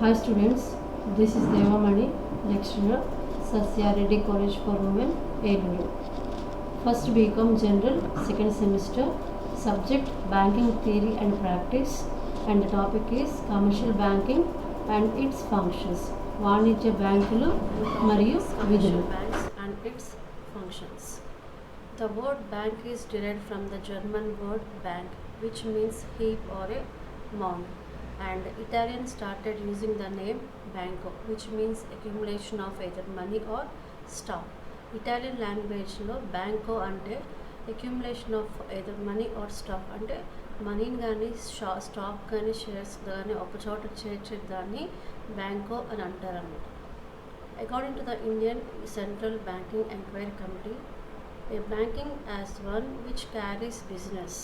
Hi students, this is Devamani, lecturer, Sasya Reddy College for Women, Eluru. First BCom General, second semester, subject Banking Theory and Practice, and the topic is Commercial Banking and its functions. వాణిజ్య బ్యాంకులు మరియు విధులు. Banks and its functions. The word bank is derived from the German word bank, which means heap or a mound. And Italians started using the name banco, which means accumulation of either money or stock. Italian language lo banco ante accumulation of either money or stock ante మనీని కానీ stock కానీ shares కానీ ఒక చోట చేర్చే దాన్ని బ్యాంకో అని అంటారన్నమాట. According to the Indian central banking enquiry committee, a banking as one which carries business,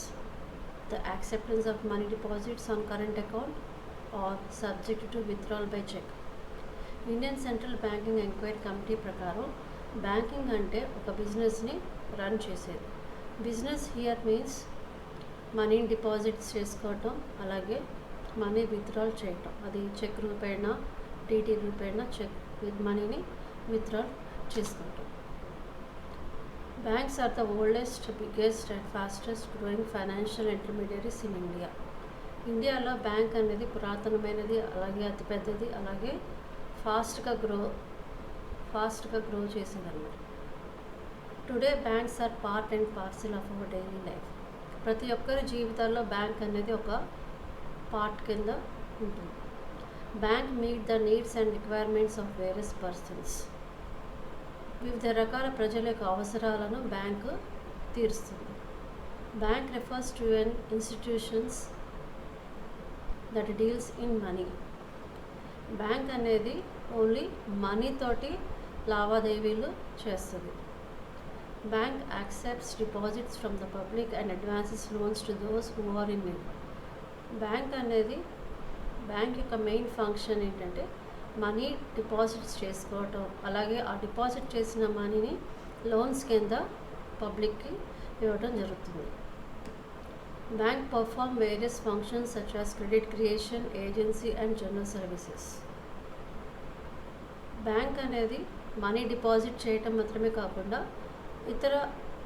the acceptance of money deposits on current account or subject to withdrawal by check. Indian central banking enquiry committee ప్రకారం banking అంటే ఒక బిజినెస్ని run చేసేది. Business here means మనీని deposits చేసుకోవటం, అలాగే money withdrawal చేయటం. అది చెక్ రూపేణ, టీటీ రూపేణ చెక్ విత్ మనీని విత్డ్రాల్ చేసుకుంటాం. Banks are the oldest, biggest and fastest growing financial intermediaries in India. ఇండియాలో బ్యాంక్ అనేది పురాతనమైనది, అలాగే అతిపెద్దది, అలాగే ఫాస్ట్గా గ్రో చేసేదన్నమాట. Today banks are part and parcel of our daily life. ప్రతి ఒక్కరి జీవితాల్లో బ్యాంక్ అనేది ఒక పార్ట్ కింద ఉంటుంది. Bank meet the needs and requirements of various persons. వివిధ రకాల ప్రజల యొక్క అవసరాలను బ్యాంకు తీరుస్తుంది. Bank refers to an institutions that deals in money. Bank అనేది ఓన్లీ మనీతోటి లావాదేవీలు చేస్తుంది. Bank accepts deposits from the public and advances loans to those who are in need. Bank యొక్క మెయిన్ ఫంక్షన్ ఏంటంటే మనీ డిపాజిట్స్ చేసుకోవటం, అలాగే ఆ deposit చేసిన మనీని లోన్స్ కింద పబ్లిక్కి ఇవ్వడం జరుగుతుంది. Bank perform various functions such as credit creation, agency and general services. Bank అనేది మనీ డిపాజిట్ చేయటం మాత్రమే కాకుండా ఇతర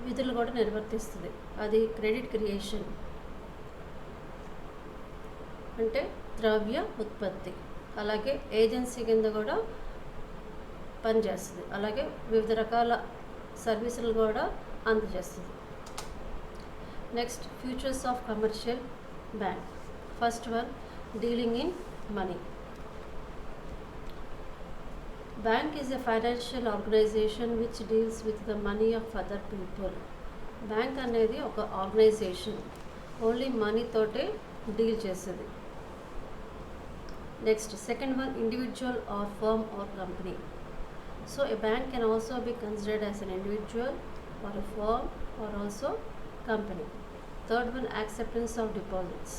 విధులు కూడా నిర్వర్తిస్తుంది. అది క్రెడిట్ క్రియేషన్ అంటే ద్రవ్య ఉత్పత్తి, అలాగే ఏజెన్సీ కింద కూడా పనిచేస్తుంది, అలాగే వివిధ రకాల సర్వీసులు కూడా అందజేస్తుంది. Next, futures of commercial bank. First one, dealing in money. Bank is a financial organisation which deals with the money of other people. Bank అనేది ఒక ఆర్గనైజేషన్, ఓన్లీ మనీతోటే డీల్ చేసేది. Next, second one, individual or firm or company. So a bank can also be considered as an individual or a firm or also company. Third one, acceptance of deposits.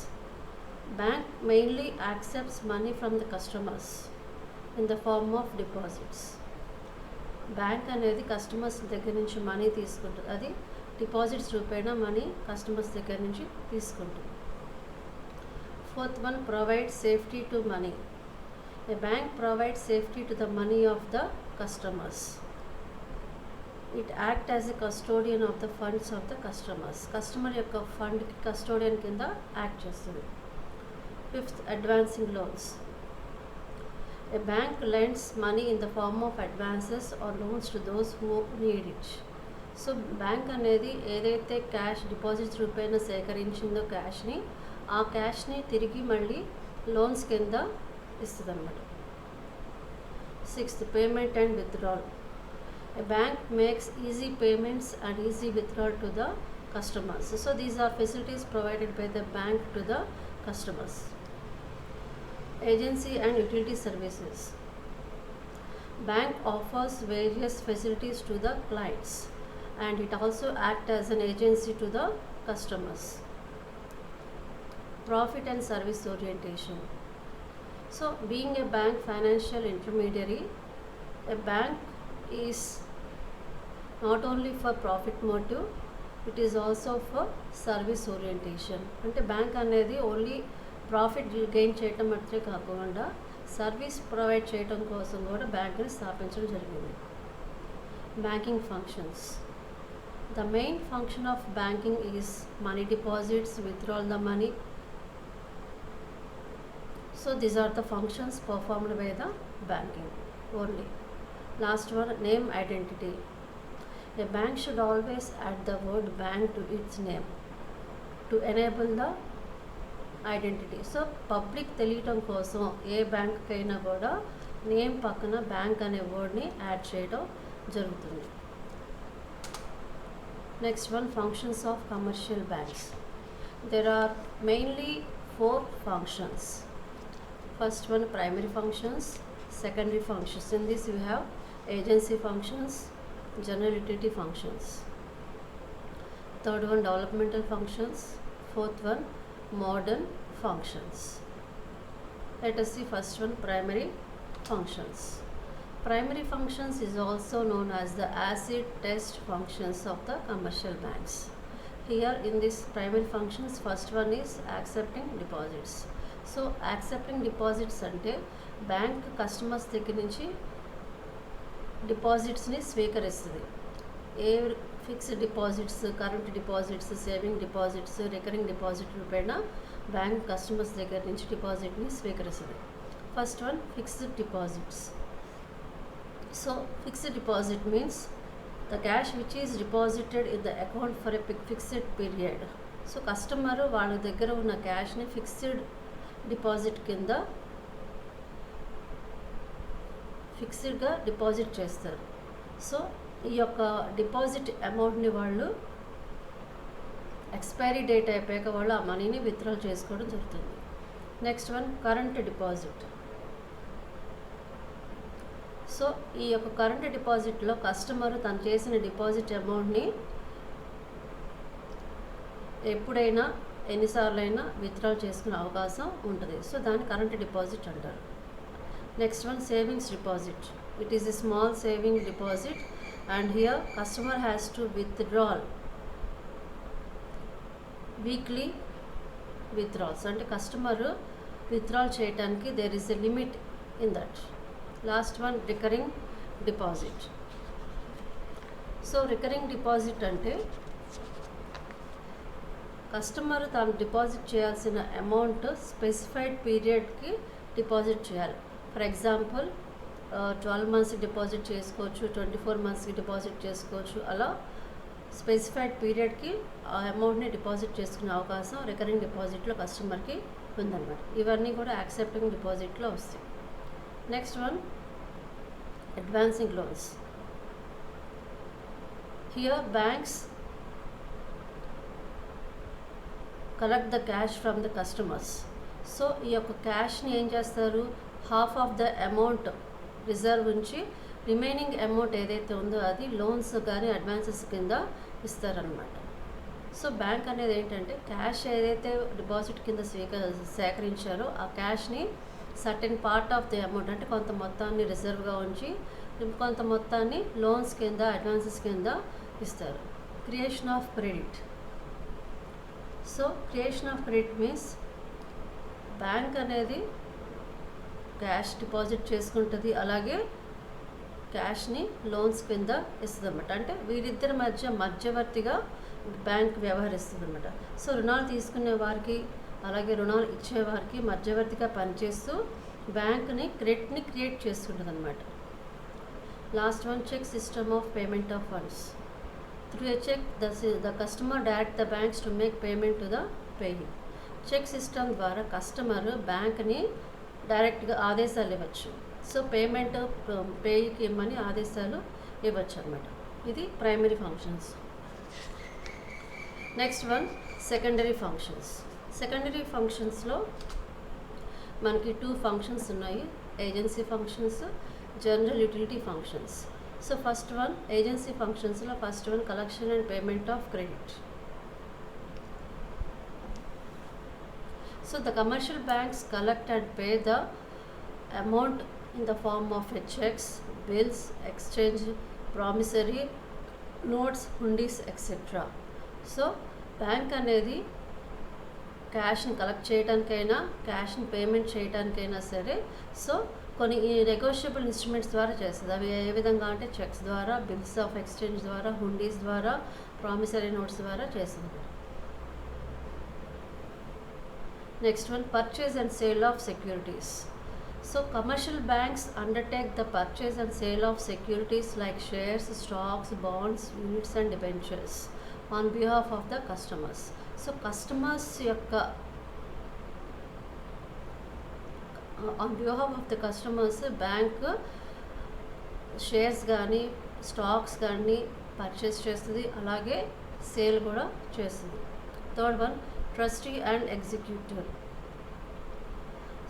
Bank mainly accepts money from the customers in the form of deposits. Bank అనేది customers దగ్గర నుంచి money తీసుకుంటుంది. అది deposits రూపేణ money customers దగ్గర నుంచి తీసుకుంటుంది. Fourth one, provides safety to money. A bank provides safety to the money of the customers. It acts as a custodian of the funds of the customers. Customer యొక్క fund custodian కింద act చేస్తుంది. Fifth, advancing loans. A bank lends money in the form of advances or loans to those who need it. So bank అనేది ఏదైతే cash deposits రూపేణ సేకరించిందో క్యాష్ని, ఆ క్యాష్ని తిరిగి మళ్ళీ loans కింద ఇస్తుంది అన్నమాట. Sixth, payment and withdrawal. A bank makes easy payments and easy withdrawal to the customers. So these are facilities provided by the bank to the customers. Agency and utility services. Bank offers various facilities to the clients and it also acts as an agency to the customers. Profit and service orientation. So being a bank financial intermediary, a bank is not only for profit motive, it is also for service orientation. అంటే bank అనేది only profit gain చేయటం మాత్రమే కాకుండా service provide చేయడం కోసం కూడా బ్యాంకుని స్థాపించడం జరిగింది. Banking functions. The main function of banking is money deposits, withdrawal the money. So these are the functions performed by the banking only. Last one, name identity. A bank should always add the word bank to its name to enable the identity. So public తెలియటం కోసం ఏ bank అయినా కూడా name పక్కన bank అనే వర్డ్ని add చేయడం జరుగుతుంది. Next one, functions of commercial banks. There are mainly 4 functions. First one, primary functions, secondary functions. In this you have agency functions, general utility functions. Third one, developmental functions. Fourth one, modern functions. Let us see first one, primary functions. Primary functions is also known as the acid test functions of the commercial banks. Here in this primary functions, first one is accepting deposits. So accepting deposits అంటే bank customers దగ్గర నుంచి డిపాజిట్స్ని స్వీకరిస్తుంది. A fixed deposits, current deposits, saving deposits, recurring డిపాజిట్ల పైన bank customers దగ్గర నుంచి డిపాజిట్ని స్వీకరిస్తుంది. First one, fixed deposits. So fixed deposit means the cash which is deposited in the account for a fixed period. So customer వాళ్ళ దగ్గర ఉన్న క్యాష్ని fixed deposit కింద ఫిక్స్డ్గా డిపాజిట్ చేస్తారు. సో ఈ యొక్క డిపాజిట్ అమౌంట్ని వాళ్ళు ఎక్స్పైరీ డేట్ అయిపోయాక వాళ్ళు ఆ మనీని విత్డ్రాల్ చేసుకోవడం జరుగుతుంది. Next one, current deposit. So ఈ యొక్క కరెంట్ డిపాజిట్లో కస్టమర్ తను చేసిన డిపాజిట్ అమౌంట్ని ఎప్పుడైనా ఎన్నిసార్లు అయినా విత్డ్రాల్ చేసుకునే అవకాశం ఉంటుంది. సో దాన్ని కరెంట్ డిపాజిట్ అంటారు. Next one, savings deposit. It is a small saving deposit and here customer has to withdrawal weekly withdrawals. అంటే కస్టమర్ విత్డ్రాల్ చేయడానికి there is a limit in that. Last one, recurring deposit. So recurring deposit అంటే customer తాను deposit చేయాల్సిన amount specified పీరియడ్కి deposit చేయాలి. For example 12 monthsకి deposit చేసుకోవచ్చు, 24 monthsకి deposit చేసుకోవచ్చు. అలా స్పెసిఫైడ్ పీరియడ్కి ఆ అమౌంట్ని డిపాజిట్ చేసుకునే అవకాశం రికరింగ్ డిపాజిట్లో కస్టమర్కి ఉందన్నమాట. ఇవన్నీ కూడా యాక్సెప్టింగ్ డిపాజిట్లో వస్తాయి. Next one, advancing loans. Here banks collect the cash from the customers. So ఈ యొక్క క్యాష్ని ఏం చేస్తారు, half of the amount reserve ఉంచి రిమైనింగ్ అమౌంట్ ఏదైతే ఉందో అది లోన్స్ కానీ అడ్వాన్సెస్ కింద ఇస్తారనమాట. సో బ్యాంక్ అనేది ఏంటంటే క్యాష్ ఏదైతే డిపాజిట్ కింద సేకరించారో ఆ క్యాష్ని certain part of the amount అంటే కొంత మొత్తాన్ని రిజర్వ్గా ఉంచి కొంత మొత్తాన్ని లోన్స్ కింద అడ్వాన్సెస్ కింద ఇస్తారు. Creation of credit. So creation of credit means bank అనేది క్యాష్ డిపాజిట్ చేసుకుంటుంది, అలాగే క్యాష్ని లోన్స్ కింద ఇస్తుంది అన్నమాట. అంటే వీరిద్దరి మధ్యవర్తిగా బ్యాంక్ వ్యవహరిస్తుంది అన్నమాట. సో రుణాలు తీసుకునే వారికి అలాగే రుణాలు ఇచ్చేవారికి మధ్యవర్తిగా పనిచేస్తూ బ్యాంక్ని క్రెడిట్ని క్రియేట్ చేసుకుంటుంది అన్నమాట. Last one, cheque system of payment of funds. Through a check, the customer direct the banks to make payment to the payee. Cheque system ద్వారా కస్టమర్ బ్యాంక్ని డైరెక్ట్గా ఆదేశాలు ఇవ్వచ్చు. సో పేమెంట్ పేయికి ఇమ్మని ఆదేశాలు ఇవ్వచ్చు అనమాట. ఇది primary functions. Next one, secondary functions. Secondary ఫంక్షన్స్లో మనకి 2 functions ఉన్నాయి, agency functions, general utility functions. So first one, agency ఫంక్షన్స్లో first one, collection and payment of credit. So the commercial banks collect and pay the amount in the form of checks, bills, exchange, promissory notes, hundis, etc. So bank అనేది క్యాష్ని collect చేయడానికైనా, క్యాష్ని payment చేయడానికైనా సరే so కొన్ని ఈ negotiable instruments ద్వారా చేస్తుంది. అవి ఏ విధంగా అంటే చెక్స్ ద్వారా, బిల్స్ ఆఫ్ ఎక్స్చేంజ్ ద్వారా, హుండీస్ ద్వారా, ప్రామిసరీ నోట్స్ ద్వారా చేస్తుంది. Next one, purchase and sale of securities. So commercial banks undertake the purchase and sale of securities like shares, stocks, bonds, units and debentures on behalf of the customers. So customers యొక్క on behalf of the customers bank shares కానీ stocks కానీ purchase చేస్తుంది, అలాగే sale కూడా చేస్తుంది. Third one, trustee and executive.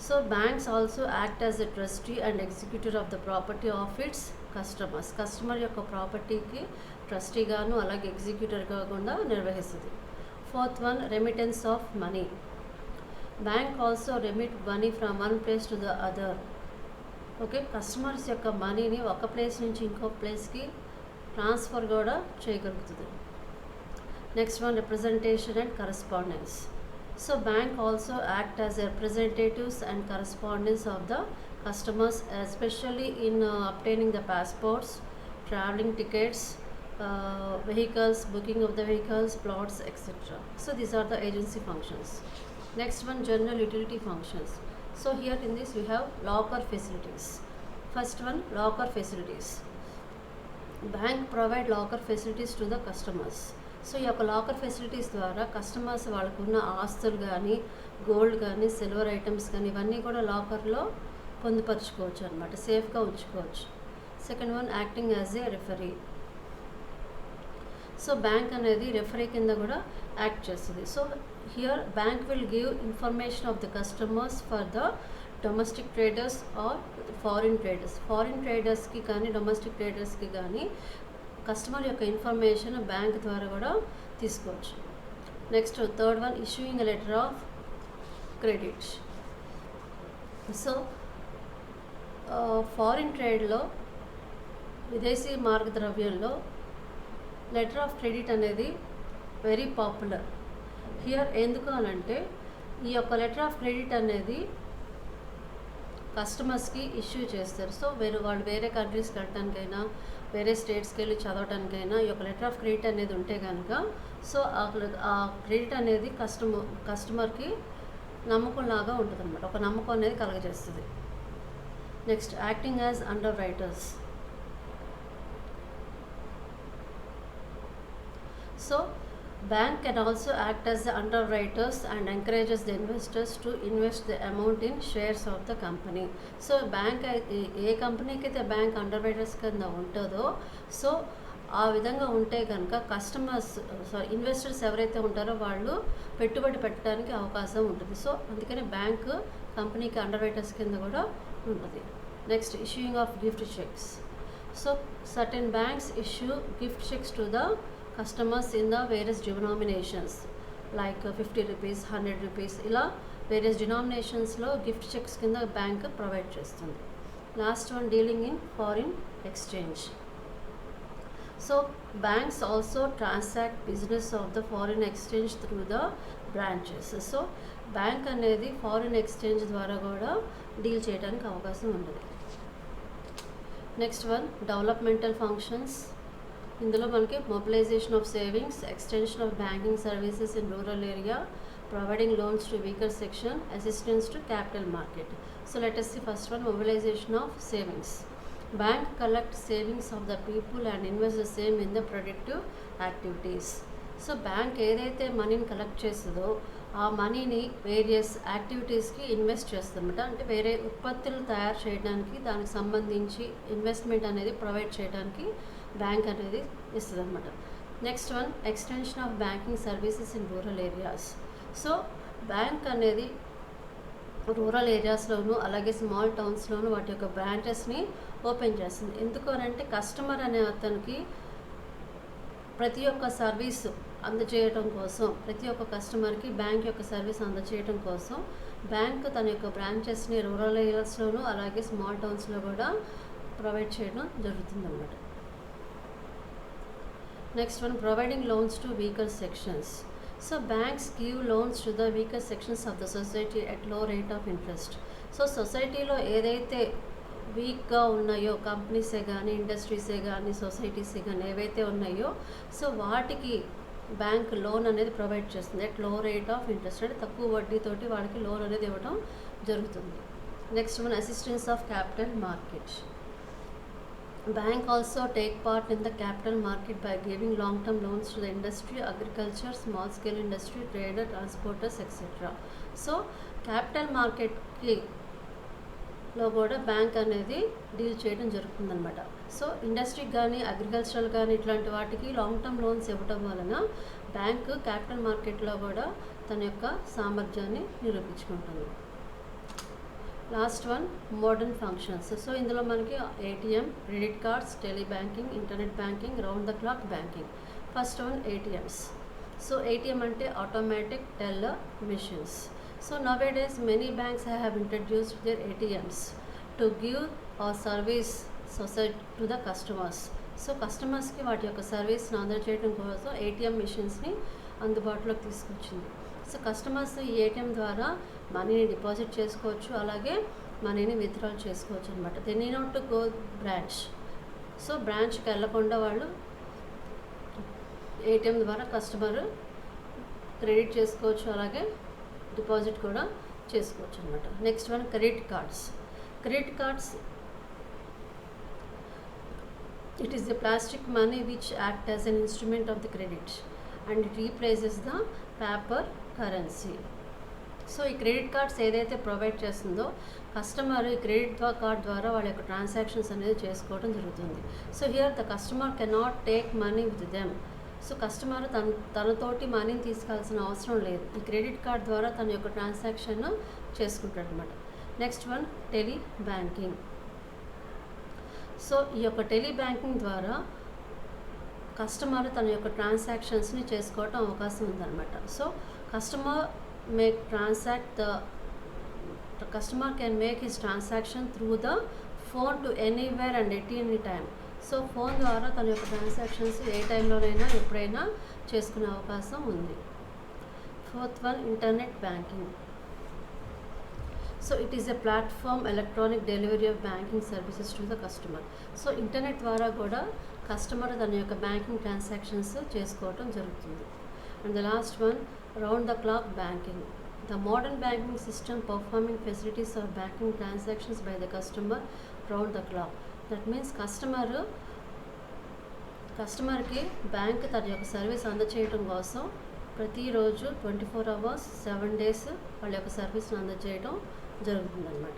So banks also act as a trustee and executor of the property of its customers. Customer యొక్క ప్రాపర్టీకి ట్రస్టీగాను అలాగే ఎగ్జిక్యూటర్గా కూడా నిర్వహిస్తుంది. Fourth one, remittance of money. Bank also remit money from one place to the other. Okay, customers యొక్క మనీని ఒక place నుంచి ఇంకో ప్లేస్కి ట్రాన్స్ఫర్ కూడా చేయగలుగుతుంది. Next one, representation and correspondence. So bank also act as representatives and correspondents of the customers, especially in obtaining the passports, traveling tickets, vehicles, booking of the vehicles, plots, etc. So these are the agency functions. Next one, general utility functions. So here in this we have locker facilities. First one, locker facilities. Bank provide locker facilities to the customers. So ఈ యొక్క locker facilities ద్వారా customers వాళ్ళకున్న ఆస్తులు కానీ, gold కానీ, silver items కానీ ఇవన్నీ కూడా లాకర్లో పొందుపరుచుకోవచ్చు అనమాట, సేఫ్గా ఉంచుకోవచ్చు. Second one, acting as a referee. So bank అనేది రెఫరీ కింద కూడా యాక్ట్ చేస్తుంది. So here bank will give information of the customers for the domestic traders or foreign traders. Foreign ట్రేడర్స్కి కానీ డొమెస్టిక్ ట్రేడర్స్కి కానీ కస్టమర్ యొక్క ఇన్ఫర్మేషన్ బ్యాంక్ ద్వారా కూడా తీసుకోవచ్చు. Next third one, issuing a letter of credit. So foreign ట్రేడ్లో, విదేశీ మార్గద్రవ్యంలో లెటర్ ఆఫ్ క్రెడిట్ అనేది వెరీ పాపులర్. హియర్ ఎందుకు అనంటే ఈ యొక్క లెటర్ ఆఫ్ క్రెడిట్ అనేది కస్టమర్స్కి ఇష్యూ చేస్తారు. సో వాళ్ళు వేరే కంట్రీస్కి వెళ్ళటానికైనా, వేరే స్టేట్స్కి వెళ్ళి చదవటానికైనా ఈ యొక్క లెటర్ ఆఫ్ క్రెడిట్ అనేది ఉంటే కనుక సో ఆ క్రెడిట్ అనేది కస్టమర్కి నమ్మకంలాగా ఉంటుంది అనమాట, ఒక నమ్మకం అనేది కలగజేస్తుంది. Next, acting as underwriters. So bank can also act as the underwriters and encourages the investors to invest the amount in shares of the company. So bank ఏ కంపెనీకి అయితే బ్యాంక్ అండర్రైటర్స్ కింద ఉంటుందో సో ఆ విధంగా ఉంటే కనుక ఇన్వెస్టర్స్ ఎవరైతే ఉంటారో వాళ్ళు పెట్టుబడి పెట్టడానికి అవకాశం ఉంటుంది. సో అందుకని బ్యాంక్ కంపెనీకి అండర్రైటర్స్ కింద కూడా ఉంటుంది. Next, issuing of gift checks. So certain banks issue gift checks to the customers in the various denominations like 50 rupees, 100 rupees ఇలా వేరియస్ డినామినేషన్స్లో గిఫ్ట్ చెక్స్ కింద బ్యాంక్ ప్రొవైడ్ చేస్తుంది. Last one, dealing in foreign exchange. So banks also transact business of the foreign exchange through the branches. So bank అనేది foreign exchange ద్వారా కూడా deal చేయడానికి అవకాశం ఉంటుంది. Next one, developmental functions. ఇందులో మనకి mobilisation of savings, extension of banking services in rural area, providing loans to weaker section, assistance to capital market. So let us see first one, mobilization of savings. Bank collect savings of the people and invest the same in the productive activities. So bank ఏదైతే మనీని collect చేస్తుందో ఆ మనీని various యాక్టివిటీస్కి invest చేస్తుందన్నమాట. అంటే వేరే ఉత్పత్తులు తయారు చేయడానికి దానికి సంబంధించి ఇన్వెస్ట్మెంట్ అనేది ప్రొవైడ్ చేయడానికి బ్యాంక్ అనేది ఇస్తుంది అనమాట. Next one, extension of banking services in rural areas. So bank అనేది రూరల్ ఏరియాస్లోను అలాగే స్మాల్ టౌన్స్లోను వాటి యొక్క బ్రాంచెస్ని ఓపెన్ చేస్తుంది. ఎందుకు అంటే కస్టమర్ అనే అతనికి ప్రతి ఒక్క సర్వీసు అందజేయడం కోసం, ప్రతి ఒక్క కస్టమర్కి బ్యాంక్ యొక్క సర్వీస్ అందజేయడం కోసం బ్యాంక్ తన యొక్క బ్రాంచెస్ని రూరల్ ఏరియాస్లోను అలాగే స్మాల్ టౌన్స్లో కూడా ప్రొవైడ్ చేయడం జరుగుతుంది అన్నమాట. Next one, providing loans to weaker sections. So banks give loans to the weaker sections of the society at లో రేట్ ఆఫ్ ఇంట్రెస్ట్. సో సొసైటీలో ఏదైతే వీక్గా ఉన్నాయో కంపెనీసే కానీ ఇండస్ట్రీసే కానీ సొసైటీసే కానీ ఏవైతే ఉన్నాయో సో వాటికి బ్యాంక్ లోన్ అనేది ప్రొవైడ్ చేస్తుంది ఎట్ లో రేట్ ఆఫ్ ఇంట్రెస్ట్, అంటే తక్కువ వడ్డీతోటి వాళ్ళకి లోన్ అనేది ఇవ్వడం జరుగుతుంది. Next one assistance of capital market. Bank also take part in the capital market by giving long-term loans to the industry, agriculture, small-scale industry, trader, transporters, etc. So, capital market ki లో కూడా bank అనేది deal చేయడం జరుగుతుందన్నమాట. So ఇండస్ట్రీకి కానీ agricultural కానీ ఇట్లాంటి వాటికి లాంగ్ టర్మ్ లోన్స్ ఇవ్వడం వలన బ్యాంక్ క్యాపిటల్ మార్కెట్లో కూడా తన యొక్క సామర్థ్యాన్ని నిరూపించుకుంటుంది. Last one modern functions. So ఇందులో మనకి ATM, credit cards, tele banking, internet banking, round the clock banking. First one ATMs. So ATM అంటే automatic teller machines. So nowadays many banks have introduced their ATMs to give a service society to the customers. So customers కి వాటి యొక్క సర్వీస్ని అందజేయడం కోసం ATM మిషన్స్ని అందుబాటులోకి తీసుకొచ్చింది. So customers ఈ ఏటీఎం ద్వారా మనీని డిపాజిట్ చేసుకోవచ్చు, అలాగే మనీని విత్డ్రా చేసుకోవచ్చు అనమాట. They need not to go branch. So బ్రాంచ్కి వెళ్ళకుండా వాళ్ళు ఏటీఎం ద్వారా కస్టమర్ క్రెడిట్ చేసుకోవచ్చు, అలాగే డిపాజిట్ కూడా చేసుకోవచ్చు అనమాట. Next one credit cards. Credit cards it is the plastic money which act as an instrument of the credit and it replaces the paper currency. So ఈ క్రెడిట్ కార్డ్స్ ఏదైతే provide చేస్తుందో customer ఈ credit card ద్వారా వాళ్ళ యొక్క transactions అనేది చేసుకోవడం జరుగుతుంది. So here the customer cannot take money with them. So customer తనతోటి మనీని తీసుకోవాల్సిన అవసరం లేదు, ఈ క్రెడిట్ కార్డ్ ద్వారా తన యొక్క ట్రాన్సాక్షన్ చేసుకుంటాడు అనమాట. Next one tele banking. So ఈ యొక్క టెలి బ్యాంకింగ్ ద్వారా కస్టమర్ తన యొక్క ట్రాన్సాక్షన్స్ని చేసుకోవడం అవకాశం ఉందన్నమాట. So customer can make his transaction through the phone to anywhere and at any time. So phone ద్వారా తన యొక్క ట్రాన్సాక్షన్స్ ఏ టైంలోనైనా ఎప్పుడైనా చేసుకునే అవకాశం ఉంది. Fourth one internet banking. So it is a platform electronic delivery of banking services to the customer. So internet ద్వారా కూడా customer తన యొక్క బ్యాంకింగ్ ట్రాన్సాక్షన్స్ చేసుకోవటం జరుగుతుంది. And the last one round the clock banking. The modern banking system performing facilities of banking transactions by the customer round the clock. That means కస్టమర్కి bank తన యొక్క service అందజేయడం కోసం ప్రతిరోజు 24 hours 7 days వాళ్ళ యొక్క సర్వీస్ని అందజేయడం జరుగుతుందన్నమాట.